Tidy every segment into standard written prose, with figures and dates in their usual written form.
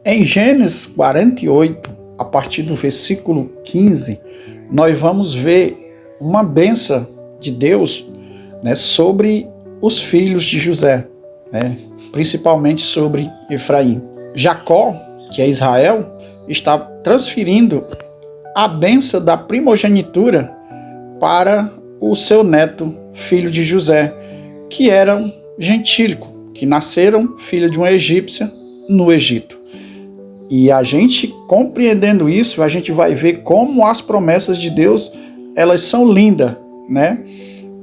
Em Gênesis 48, a partir do versículo 15, nós vamos ver uma bênção de Deus, sobre os filhos de José, principalmente sobre Efraim. Jacó, que é Israel, está transferindo a bênção da primogenitura para o seu neto, filho de José, que era um gentílico, que nasceram filho de uma egípcia no Egito. E a gente, compreendendo isso, a gente vai ver como as promessas de Deus, elas são lindas,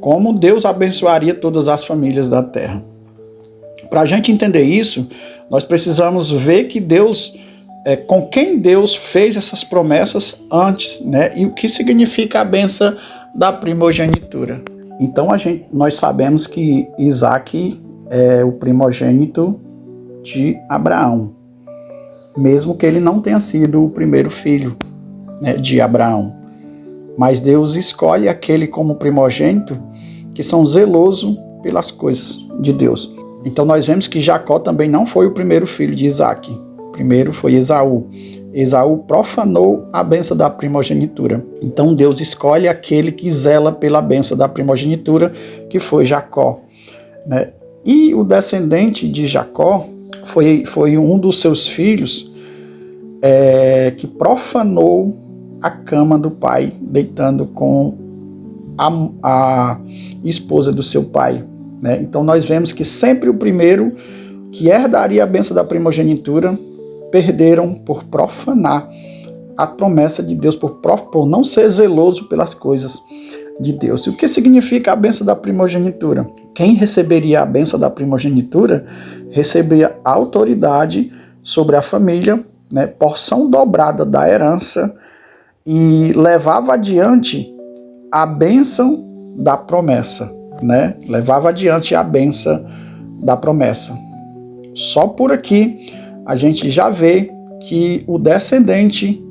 Como Deus abençoaria todas as famílias da terra. Para a gente entender isso, nós precisamos ver que Deus, com quem Deus fez essas promessas antes, e o que significa a bênção da primogenitura. Então nós sabemos que Isaac é o primogênito de Abraão, mesmo que ele não tenha sido o primeiro filho, de Abraão. Mas Deus escolhe aquele como primogênito que são zelosos pelas coisas de Deus. Então nós vemos que Jacó também não foi o primeiro filho de Isaac. Primeiro foi Esaú. Esaú profanou a bênção da primogenitura. Então Deus escolhe aquele que zela pela bênção da primogenitura, que foi Jacó. E o descendente de Jacó foi um dos seus filhos que profanou a cama do pai, deitando com a esposa do seu pai. Então nós vemos que sempre o primeiro que herdaria a bênção da primogenitura perderam por profanar a promessa de Deus, por não ser zeloso pelas coisas de Deus. E o que significa a bênção da primogenitura? Quem receberia a bênção da primogenitura receberia autoridade sobre a família, porção dobrada da herança, e levava adiante a bênção da promessa, levava adiante a bênção da promessa. Só por aqui a gente já vê que o descendente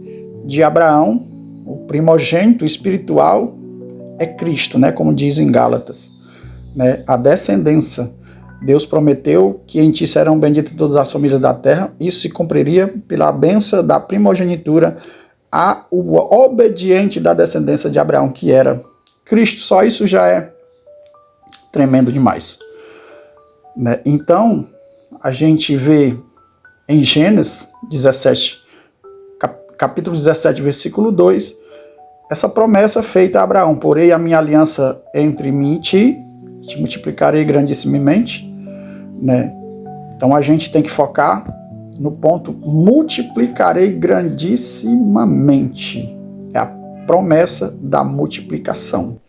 de Abraão, o primogênito espiritual, é Cristo, como diz em Gálatas. A descendência, Deus prometeu que em ti serão benditas todas as famílias da terra. Isso se cumpriria pela bênção da primogenitura o obediente da descendência de Abraão, que era Cristo. Só isso já é tremendo demais. Então, a gente vê em Gênesis 17, capítulo 17, versículo 2, essa promessa feita a Abraão: porém a minha aliança entre mim e ti, te multiplicarei grandissimamente. Então a gente tem que focar no ponto multiplicarei grandissimamente. É a promessa da multiplicação.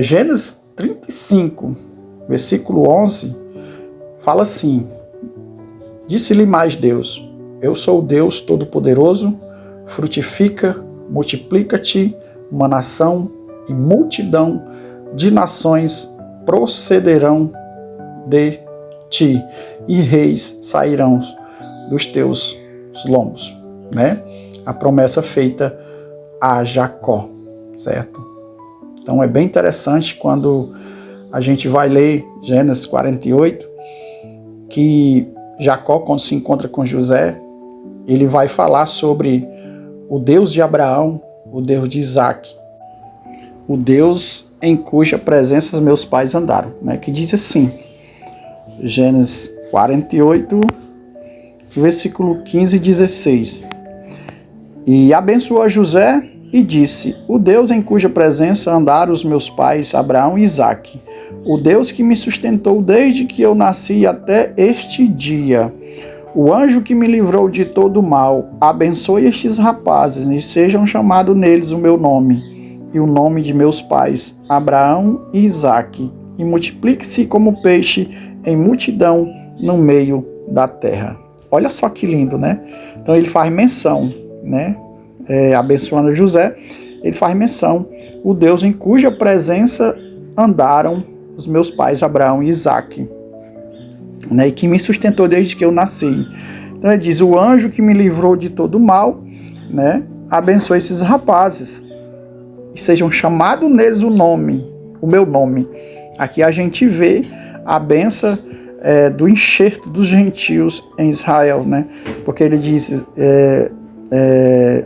Gênesis 35, versículo 11, fala assim: disse-lhe mais Deus: eu sou o Deus Todo-Poderoso, frutifica, multiplica-te, uma nação e multidão de nações procederão de ti, e reis sairão dos teus lombos. A promessa feita a Jacó, certo? Então é bem interessante quando a gente vai ler Gênesis 48, que Jacó, quando se encontra com José, ele vai falar sobre o Deus de Abraão, o Deus de Isaac, o Deus em cuja presença meus pais andaram, que diz assim, Gênesis 48, versículo 15 e 16. E abençoou José e disse: o Deus em cuja presença andaram os meus pais Abraão e Isaque, o Deus que me sustentou desde que eu nasci até este dia, o anjo que me livrou de todo mal, abençoe estes rapazes e sejam chamados neles o meu nome e o nome de meus pais Abraão e Isaque, e multiplique-se como peixe em multidão no meio da terra. Olha só que lindo, né? Então ele faz menção, né? Abençoando José, ele faz menção, o Deus em cuja presença andaram os meus pais Abraão e Isaque, né? E que me sustentou desde que eu nasci. Então ele diz: o anjo que me livrou de todo mal, né? Abençoe esses rapazes e sejam chamados neles o meu nome. Aqui a gente vê a benção do enxerto dos gentios em Israel, né? Porque ele diz: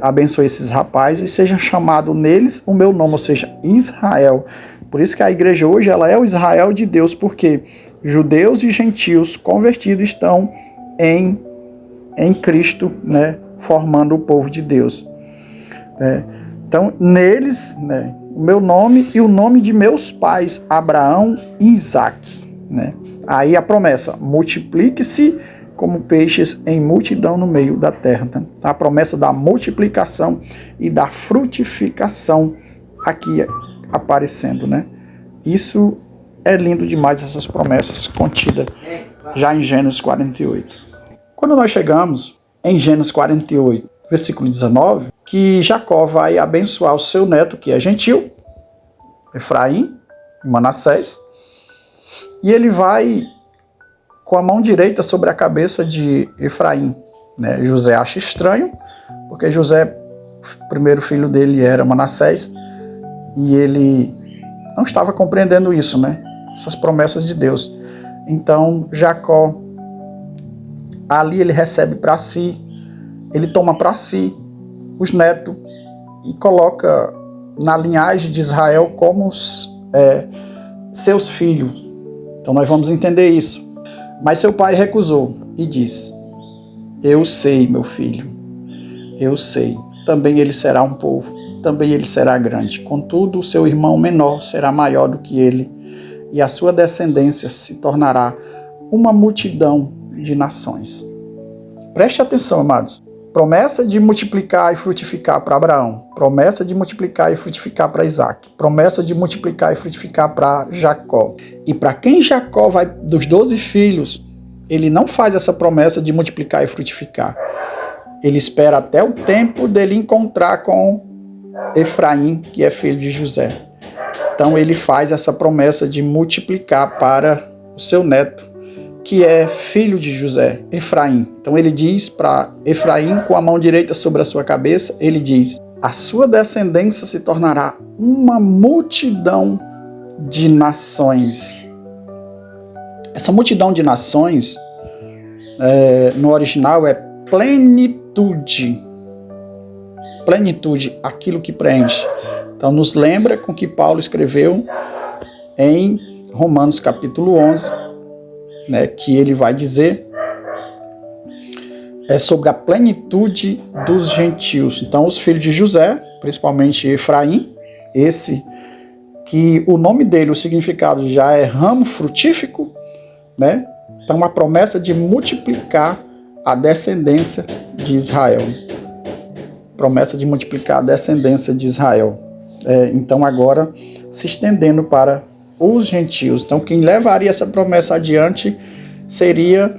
abençoe esses rapazes e sejam chamados neles o meu nome, ou seja, Israel. Por isso que a igreja hoje ela é o Israel de Deus, porque judeus e gentios convertidos estão em Cristo, né? Formando o povo de Deus. Então, neles, né, o meu nome e o nome de meus pais, Abraão e Isaque, né? Aí a promessa: multiplique-se como peixes em multidão no meio da terra. Tá? A promessa da multiplicação e da frutificação aqui aparecendo, né? Isso é lindo demais, essas promessas contidas já em Gênesis 48. Quando nós chegamos em Gênesis 48, versículo 19, que Jacó vai abençoar o seu neto, que é gentil, Efraim e Manassés, e ele vai com a mão direita sobre a cabeça de Efraim, né? José acha estranho, porque José, o primeiro filho dele era Manassés, e ele não estava compreendendo isso, né? Essas promessas de Deus. Então Jacó, ali ele recebe para si, ele toma para si os netos e coloca na linhagem de Israel como seus filhos. Então nós vamos entender isso. Mas seu pai recusou e disse: eu sei, meu filho, eu sei, também ele será um povo, também ele será grande. Contudo, o seu irmão menor será maior do que ele, e a sua descendência se tornará uma multidão de nações. Preste atenção, amados. Promessa de multiplicar e frutificar para Abraão, promessa de multiplicar e frutificar para Isaque, promessa de multiplicar e frutificar para Jacó. E para quem Jacó vai, dos 12 filhos, ele não faz essa promessa de multiplicar e frutificar. Ele espera até o tempo dele encontrar com Efraim, que é filho de José. Então ele faz essa promessa de multiplicar para o seu neto, que é filho de José, Efraim. Então ele diz para Efraim, com a mão direita sobre a sua cabeça, ele diz: a sua descendência se tornará uma multidão de nações. Essa multidão de nações, no original, é plenitude. Plenitude, aquilo que preenche. Então nos lembra com que Paulo escreveu em Romanos capítulo 11, né, que ele vai dizer sobre a plenitude dos gentios. Então os filhos de José, principalmente Efraim, esse que o nome dele, o significado já é ramo frutífico, né? Então a promessa de multiplicar a descendência de Israel. Promessa de multiplicar a descendência de Israel. Então agora se estendendo para os gentios. Então quem levaria essa promessa adiante seria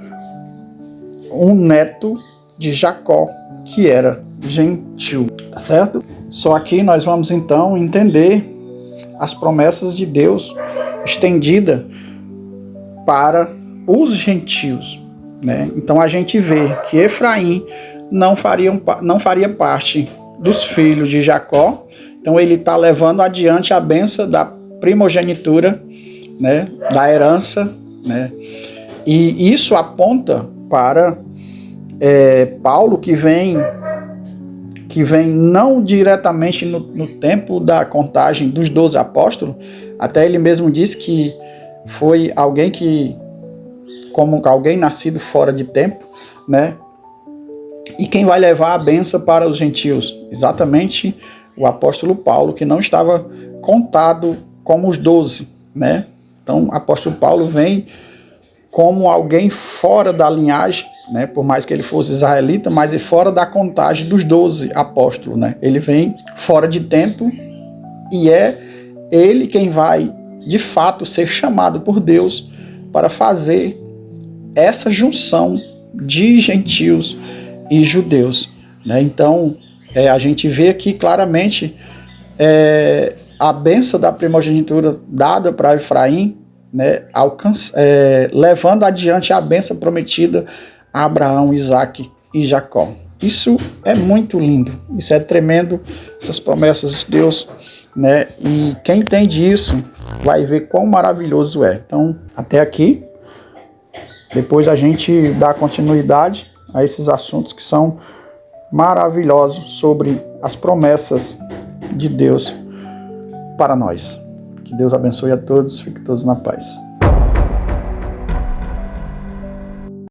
um neto de Jacó, que era gentil, tá certo? Só aqui nós vamos então entender as promessas de Deus estendida para os gentios, né? Então a gente vê que Efraim não faria parte dos filhos de Jacó. Então ele está levando adiante a bênção da primogenitura, né, da herança, né? E isso aponta para Paulo, que vem não diretamente no tempo da contagem dos 12 apóstolos. Até ele mesmo diz que foi alguém como alguém nascido fora de tempo, né? E quem vai levar a bênção para os gentios? Exatamente o apóstolo Paulo, que não estava contado como os 12, né? Então, o apóstolo Paulo vem como alguém fora da linhagem, né? Por mais que ele fosse israelita, mas fora da contagem dos 12 apóstolos, né? Ele vem fora de tempo e é ele quem vai, de fato, ser chamado por Deus para fazer essa junção de gentios e judeus, né? Então, a gente vê aqui claramente a bênção da primogenitura dada para Efraim, né? Levando adiante a bênção prometida a Abraão, Isaque e Jacó. Isso é muito lindo, isso é tremendo, essas promessas de Deus, né? E quem entende isso vai ver quão maravilhoso é. Então, até aqui, depois a gente dá continuidade a esses assuntos que são maravilhosos sobre as promessas de Deus para nós. Que Deus abençoe a todos, fiquem todos na paz.